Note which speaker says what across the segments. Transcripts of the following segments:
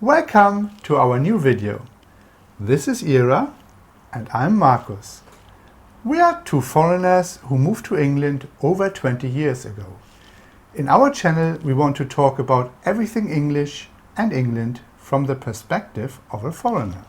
Speaker 1: Welcome to our new video. This is Ira and I'm Markus. We are two foreigners who moved to England over 20 years ago. In our channel we want to talk about everything English and England from the perspective of a foreigner.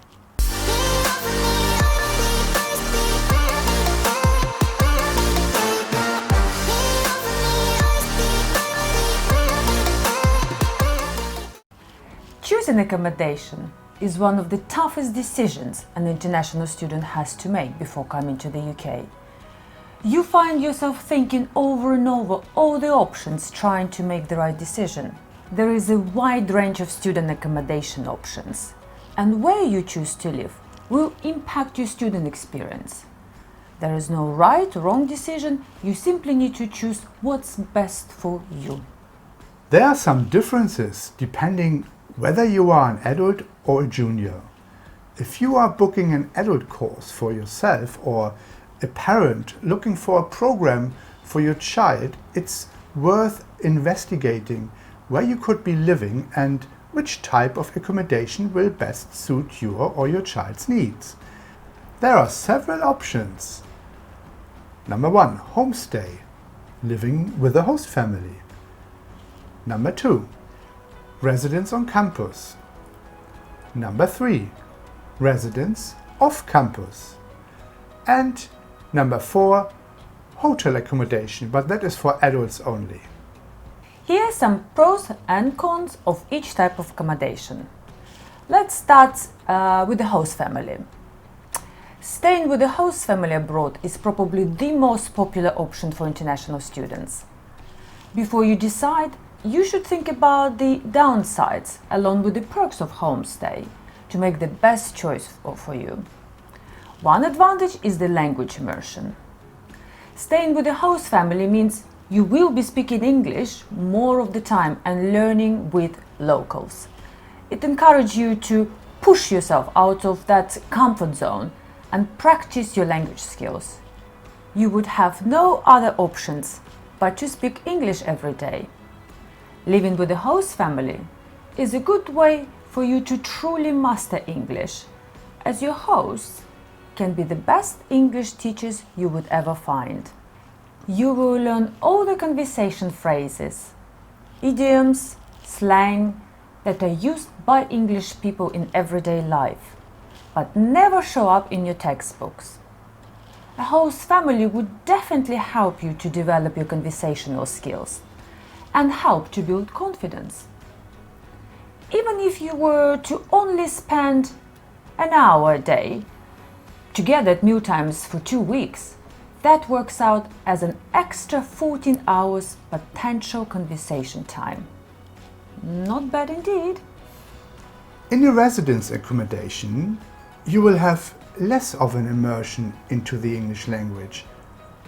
Speaker 2: Choosing accommodation is one of the toughest decisions an international student has to make before coming to the UK. You find yourself thinking over and over all the options, trying to make the right decision. There is a wide range of student accommodation options, and where you choose to live will impact your student experience. There is no right or wrong decision, you simply need to choose what's best for you.
Speaker 1: There are some differences depending whether you are an adult or a junior. If you are booking an adult course for yourself or a parent looking for a program for your child, it's worth investigating where you could be living and which type of accommodation will best suit your or your child's needs. There are several options. Number 1, homestay, living with a host family. Number 2, residence on campus. Number 3, residence off campus. And number 4, hotel accommodation, but that is for adults only.
Speaker 2: Here are some pros and cons of each type of accommodation. Let's start with the host family. Staying with the host family abroad is probably the most popular option for international students. Before you decide, you should think about the downsides along with the perks of homestay to make the best choice for you. One advantage is the language immersion. Staying with the host family means you will be speaking English more of the time and learning with locals. It encourages you to push yourself out of that comfort zone and practice your language skills. You would have no other options but to speak English every day. Living with a host family is a good way for you to truly master English, as your hosts can be the best English teachers you would ever find. You will learn all the conversation phrases, idioms, slang that are used by English people in everyday life, but never show up in your textbooks. A host family would definitely help you to develop your conversational skills and help to build confidence. Even if you were to only spend an hour a day together at mealtimes for 2 weeks, that works out as an extra 14 hours potential conversation time. Not bad indeed.
Speaker 1: In your residence accommodation, you will have less of an immersion into the English language,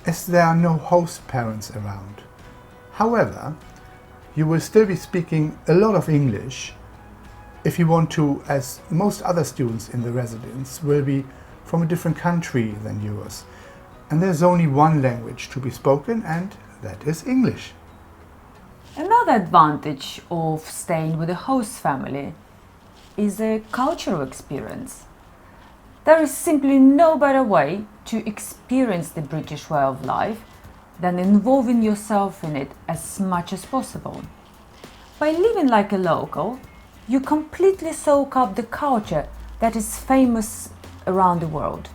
Speaker 1: as there are no host parents around. However, you will still be speaking a lot of English if you want to, as most other students in the residence will be from a different country than yours. And there's only one language to be spoken, and that is English.
Speaker 2: Another advantage of staying with a host family is a cultural experience. There is simply no better way to experience the British way of life than involving yourself in it as much as possible. By living like a local, you completely soak up the culture that is famous around the world.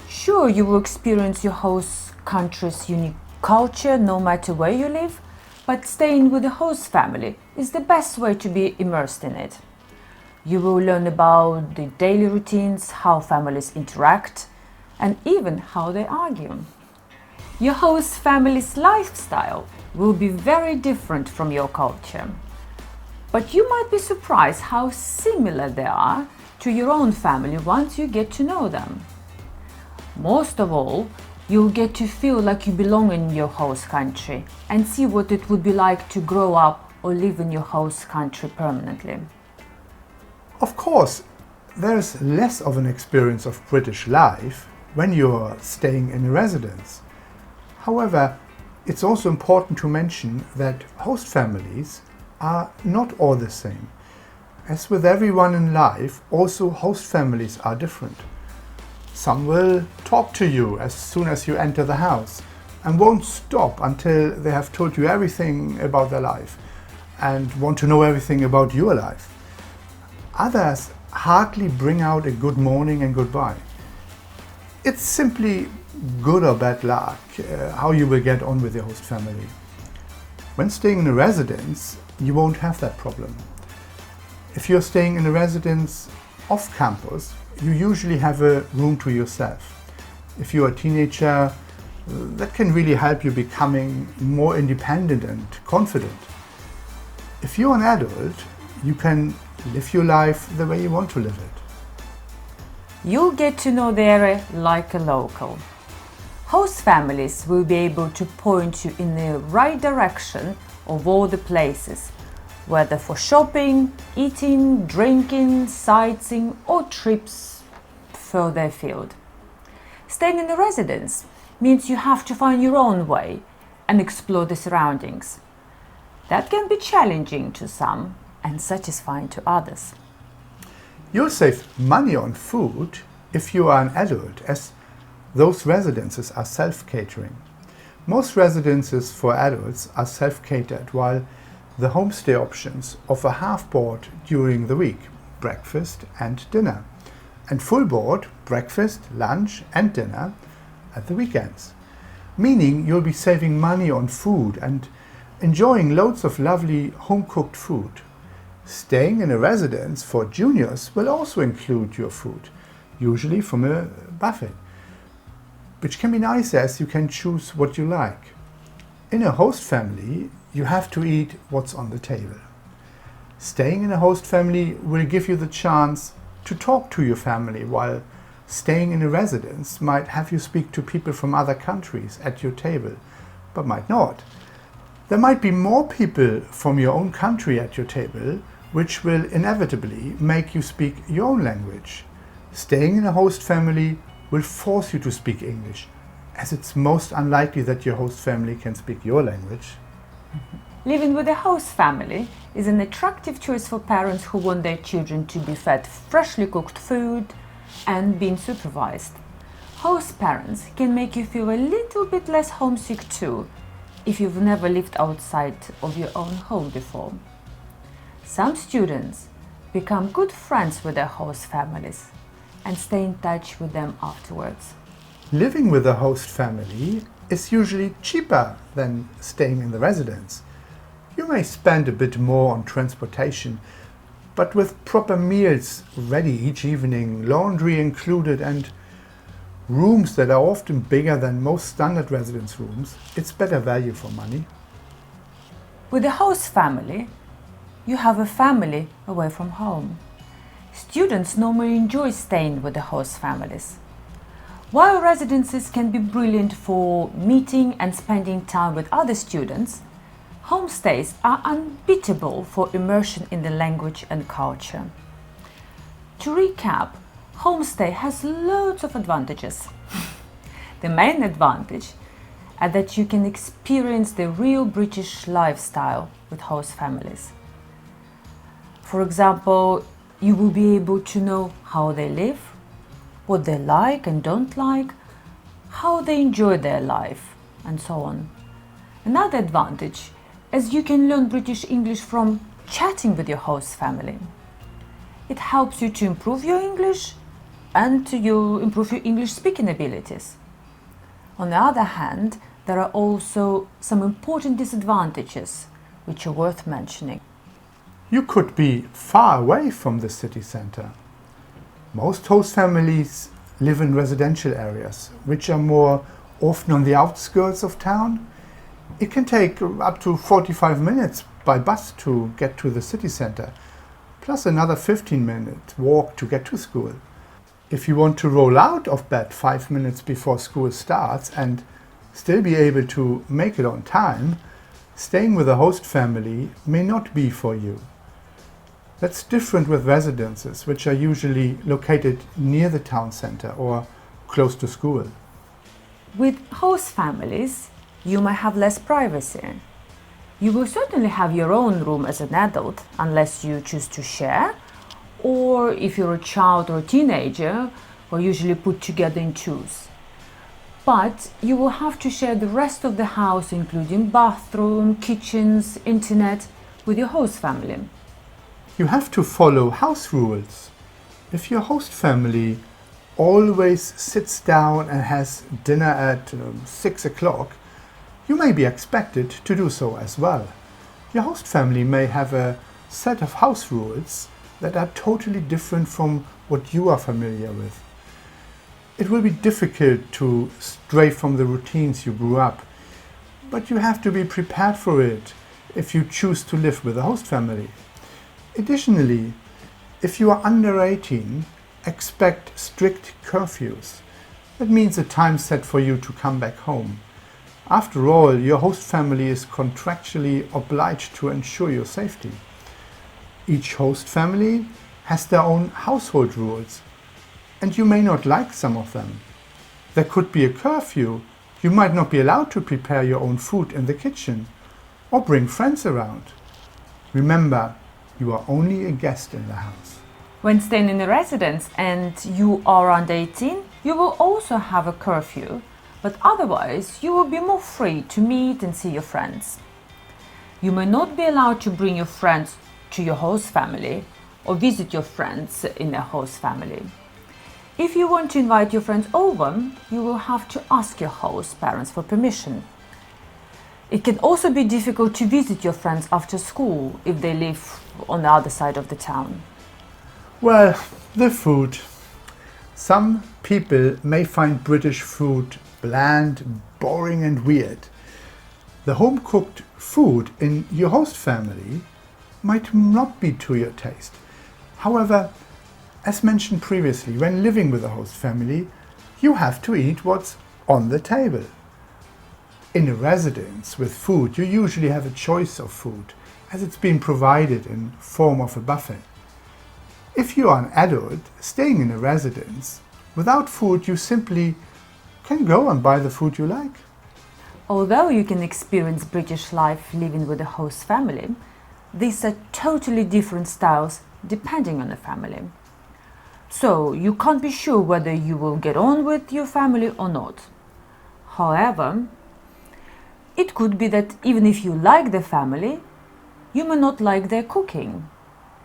Speaker 2: Sure, you will experience your host country's unique culture no matter where you live, but staying with the host family is the best way to be immersed in it. You will learn about the daily routines, how families interact, and even how they argue. Your host family's lifestyle will be very different from your culture, but you might be surprised how similar they are to your own family once you get to know them. Most of all, you'll get to feel like you belong in your host country and see what it would be like to grow up or live in your host country permanently.
Speaker 1: Of course, there's less of an experience of British life when you're staying in a residence. However, it's also important to mention that host families are not all the same. As with everyone in life, also host families are different. Some will talk to you as soon as you enter the house and won't stop until they have told you everything about their life and want to know everything about your life. Others hardly bring out a good morning and goodbye. It's simply good or bad luck how you will get on with your host family. When staying in a residence, you won't have that problem. If you're staying in a residence off campus, you usually have a room to yourself. If you're a teenager, that can really help you becoming more independent and confident. If you're an adult, you can live your life the way you want to live it.
Speaker 2: You'll get to know the area like a local. Host families will be able to point you in the right direction of all the places, whether for shopping, eating, drinking, sightseeing or trips further afield. Staying in a residence means you have to find your own way and explore the surroundings. That can be challenging to some and satisfying to others.
Speaker 1: You'll save money on food if you are an adult, as those residences are self-catering. Most residences for adults are self-catered, while the homestay options offer half board during the week, breakfast and dinner, and full board, breakfast, lunch and dinner at the weekends. Meaning you'll be saving money on food and enjoying loads of lovely home-cooked food. Staying in a residence for juniors will also include your food, usually from a buffet, which can be nicer as you can choose what you like. In a host family, you have to eat what's on the table. Staying in a host family will give you the chance to talk to your family, while staying in a residence might have you speak to people from other countries at your table, but might not. There might be more people from your own country at your table, which will inevitably make you speak your own language. Staying in a host family will force you to speak English, as it's most unlikely that your host family can speak your language.
Speaker 2: Living with a host family is an attractive choice for parents who want their children to be fed freshly cooked food and being supervised. Host parents can make you feel a little bit less homesick too, if you've never lived outside of your own home before. Some students become good friends with their host families and stay in touch with them afterwards.
Speaker 1: Living with a host family is usually cheaper than staying in the residence. You may spend a bit more on transportation, but with proper meals ready each evening, laundry included, and rooms that are often bigger than most standard residence rooms, it's better value for money.
Speaker 2: With a host family, you have a family away from home. Students normally enjoy staying with the host families. While residences can be brilliant for meeting and spending time with other students, homestays are unbeatable for immersion in the language and culture. To recap, homestay has loads of advantages. The main advantage is that you can experience the real British lifestyle with host families. For example, you will be able to know how they live, what they like and don't like, how they enjoy their life, and so on. Another advantage is you can learn British English from chatting with your host family. It helps you to improve your English and to improve your English speaking abilities. On the other hand, there are also some important disadvantages which are worth mentioning.
Speaker 1: You could be far away from the city centre. Most host families live in residential areas, which are more often on the outskirts of town. It can take up to 45 minutes by bus to get to the city centre, plus another 15-minute walk to get to school. If you want to roll out of bed 5 minutes before school starts and still be able to make it on time, staying with a host family may not be for you. That's different with residences, which are usually located near the town centre or close to school.
Speaker 2: With host families, you might have less privacy. You will certainly have your own room as an adult, unless you choose to share, or if you're a child or a teenager, are usually put together in twos. But you will have to share the rest of the house, including bathroom, kitchens, internet, with your host family.
Speaker 1: You have to follow house rules. If your host family always sits down and has dinner at 6 o'clock, you may be expected to do so as well. Your host family may have a set of house rules that are totally different from what you are familiar with. It will be difficult to stray from the routines you grew up, but you have to be prepared for it if you choose to live with a host family. Additionally, if you are under 18, expect strict curfews. That means a time set for you to come back home. After all, your host family is contractually obliged to ensure your safety. Each host family has their own household rules, and you may not like some of them. There could be a curfew. You might not be allowed to prepare your own food in the kitchen or bring friends around. Remember, you are only a guest in the house.
Speaker 2: When staying in a residence and you are under 18, you will also have a curfew, but otherwise you will be more free to meet and see your friends. You may not be allowed to bring your friends to your host family or visit your friends in a host family. If you want to invite your friends over, you will have to ask your host parents for permission. It can also be difficult to visit your friends after school if they live on the other side of the town.
Speaker 1: Well, the food. Some people may find British food bland, boring and weird. The home-cooked food in your host family might not be to your taste. However, as mentioned previously, when living with a host family, you have to eat what's on the table. In a residence with food, you usually have a choice of food, as it's been provided in form of a buffet. If you are an adult staying in a residence, without food you simply can go and buy the food you like.
Speaker 2: Although you can experience British life living with a host family, these are totally different styles depending on the family. So you can't be sure whether you will get on with your family or not. However, it could be that even if you like the family, you may not like their cooking.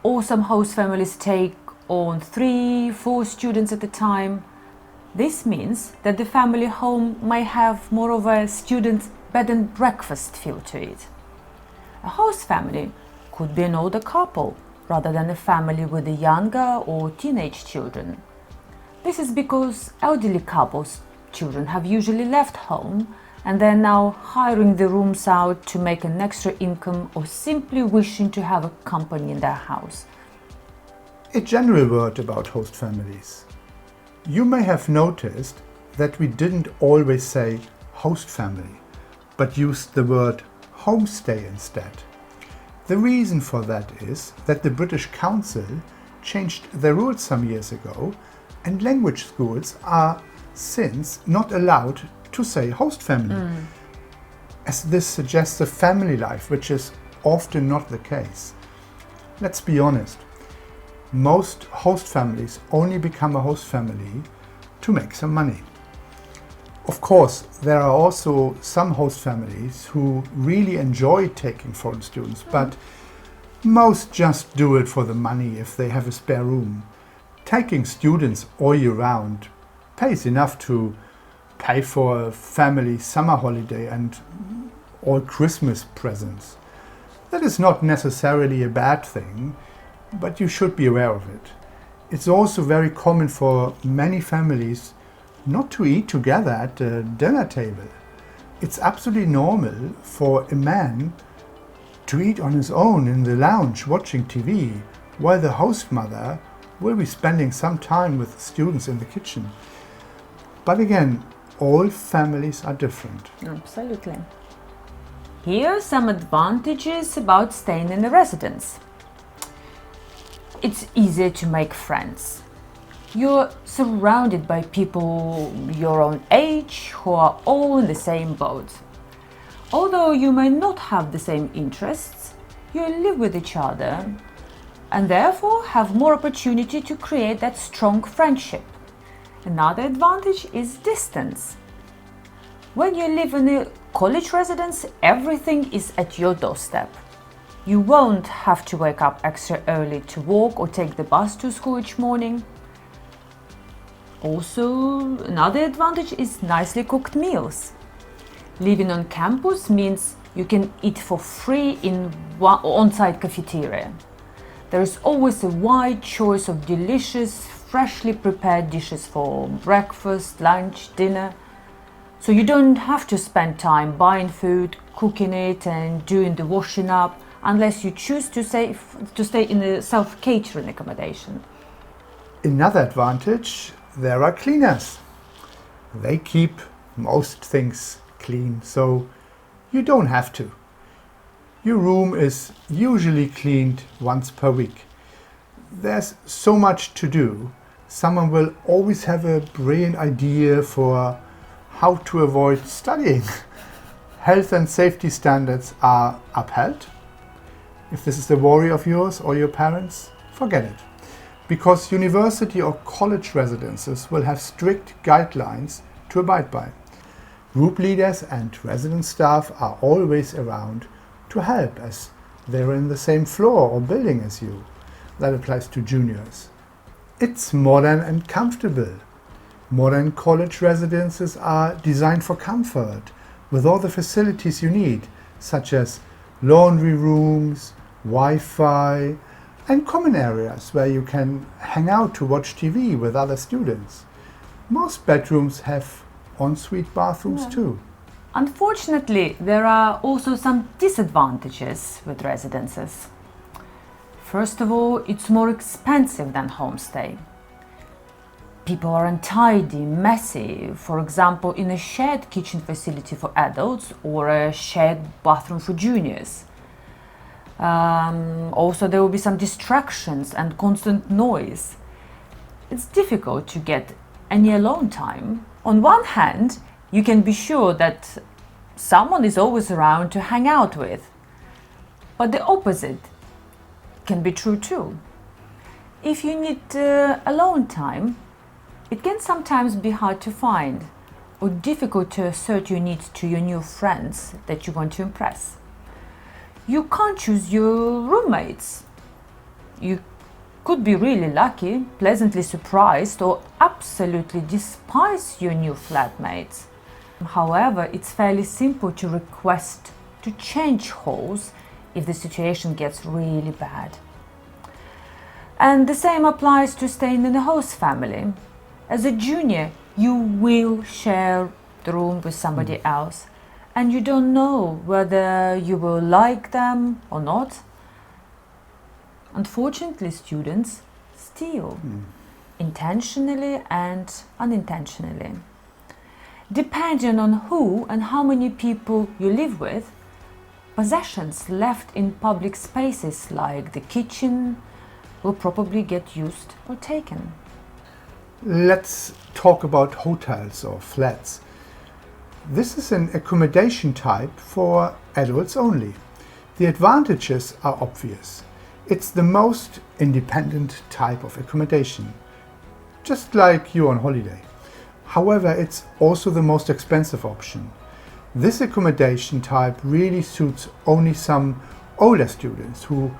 Speaker 2: Or some host families take on 3-4 students at a time. This means that the family home might have more of a student bed and breakfast feel to it. A host family could be an older couple rather than a family with younger or teenage children. This is because elderly couples' children have usually left home and they're now hiring the rooms out to make an extra income or simply wishing to have a company in their house.
Speaker 1: A general word about host families. You may have noticed that we didn't always say host family, but used the word homestay instead. The reason for that is that the British Council changed their rules some years ago, and language schools are since not allowed to say host family, as this suggests a family life, which is often not the case. Let's be honest, most host families only become a host family to make some money. Of course, there are also some host families who really enjoy taking foreign students, but most just do it for the money if they have a spare room. Taking students all year round pays enough to pay for a family summer holiday and all Christmas presents. That is not necessarily a bad thing, but you should be aware of it. It's also very common for many families not to eat together at the dinner table. It's absolutely normal for a man to eat on his own in the lounge watching TV, while the host mother will be spending some time with students in the kitchen. But again, all families are different.
Speaker 2: Absolutely. Here are some advantages about staying in a residence. It's easier to make friends. You're surrounded by people your own age who are all in the same boat. Although you may not have the same interests, you live with each other and therefore have more opportunity to create that strong friendship. Another advantage is distance. When you live in a college residence, everything is at your doorstep. You won't have to wake up extra early to walk or take the bus to school each morning. Also, another advantage is nicely cooked meals. Living on campus means you can eat for free in one on-site cafeteria. There is always a wide choice of delicious, freshly prepared dishes for breakfast, lunch, dinner. So you don't have to spend time buying food, cooking it and doing the washing up unless you choose to stay in a self-catering accommodation.
Speaker 1: Another advantage, there are cleaners. They keep most things clean, so you don't have to. Your room is usually cleaned once per week. There's so much to do. Someone will always have a brilliant idea for how to avoid studying. Health and safety standards are upheld. If this is the worry of yours or your parents, forget it. Because university or college residences will have strict guidelines to abide by. Group leaders and resident staff are always around to help, as they're in the same floor or building as you. That applies to juniors. It's modern and comfortable. Modern college residences are designed for comfort, with all the facilities you need, such as laundry rooms, Wi-Fi, and common areas where you can hang out to watch TV with other students. Most bedrooms have ensuite bathrooms too.
Speaker 2: Unfortunately, there are also some disadvantages with residences. First of all, it's more expensive than homestay. People are untidy, messy, for example, in a shared kitchen facility for adults or a shared bathroom for juniors. Also, there will be some distractions and constant noise. It's difficult to get any alone time. On one hand, you can be sure that someone is always around to hang out with. But the opposite can be true too. If you need alone time, it can sometimes be hard to find or difficult to assert your needs to your new friends that you want to impress. You can't choose your roommates. You could be really lucky, pleasantly surprised, or absolutely despise your new flatmates. However, it's fairly simple to request to change halls if the situation gets really bad. And the same applies to staying in a host family. As a junior, you will share the room with somebody else, and you don't know whether you will like them or not. Unfortunately, students steal, intentionally and unintentionally. Depending on who and how many people you live with, possessions left in public spaces like the kitchen will probably get used or taken.
Speaker 1: Let's talk about hotels or flats. This is an accommodation type for adults only. The advantages are obvious. It's the most independent type of accommodation, just like you on holiday. However, it's also the most expensive option. This accommodation type really suits only some older students who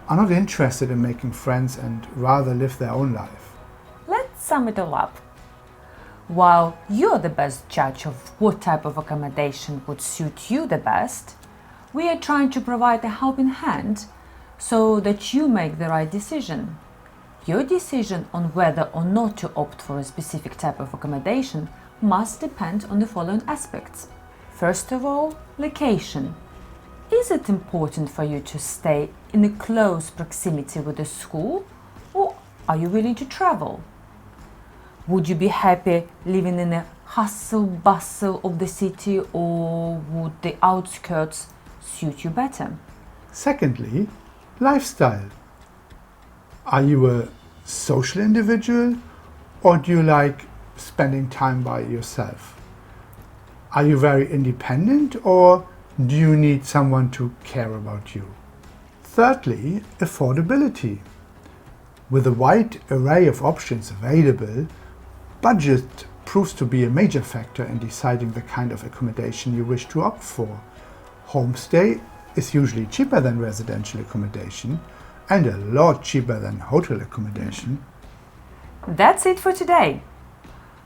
Speaker 1: are not interested in making friends and rather live their own life.
Speaker 2: Let's sum it all up. While you're the best judge of what type of accommodation would suit you the best, we are trying to provide a helping hand so that you make the right decision. Your decision on whether or not to opt for a specific type of accommodation must depend on the following aspects. First of all, location. Is it important for you to stay in a close proximity with the school, or are you willing to travel? Would you be happy living in a hustle-bustle of the city, or would the outskirts suit you better?
Speaker 1: Secondly, lifestyle. Are you a social individual, or do you like spending time by yourself? Are you very independent, or Do you need someone to care about you? Thirdly, affordability. With a wide array of options available, budget proves to be a major factor in deciding the kind of accommodation you wish to opt for. Homestay is usually cheaper than residential accommodation and a lot cheaper than hotel accommodation.
Speaker 2: That's it for today.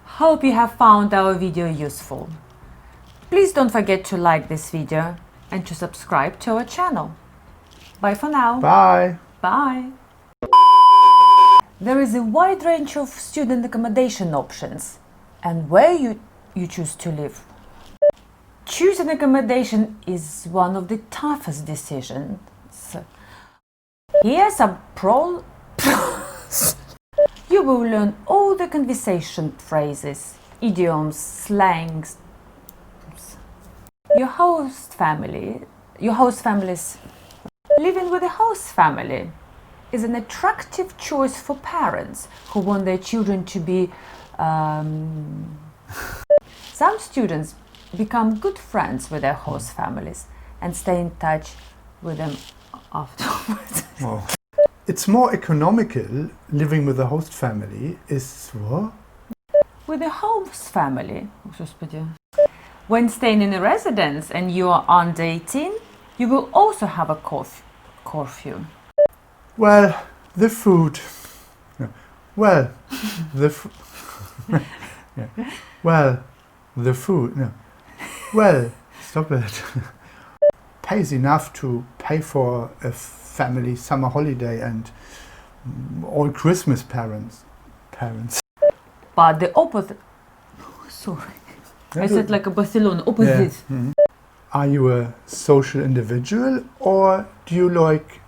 Speaker 2: Hope you have found our video useful. Please don't forget to like this video and to subscribe to our channel. Bye for now.
Speaker 1: Bye.
Speaker 2: Bye. There is a wide range of student accommodation options and where you choose to live. Choosing accommodation is one of the toughest decisions. Here are some pros. You will learn all the conversation phrases, idioms, slangs. Your host family's living with a host family is an attractive choice for parents who want their children to be. Some students become good friends with their host families and stay in touch with them afterwards.
Speaker 1: Oh. It's more economical living with a host family is what?
Speaker 2: With a host family. When staying in a residence and you are under 18, you will also have a curfew.
Speaker 1: Well, the food. Well, the yeah. Well, the food. No. Well, stop it. Pays enough to pay for a family summer holiday and all Christmas parents.
Speaker 2: But the opposite. Sorry. I said like a Barcelona, opposite.
Speaker 1: Yeah. Mm-hmm. Are you a social individual or do you like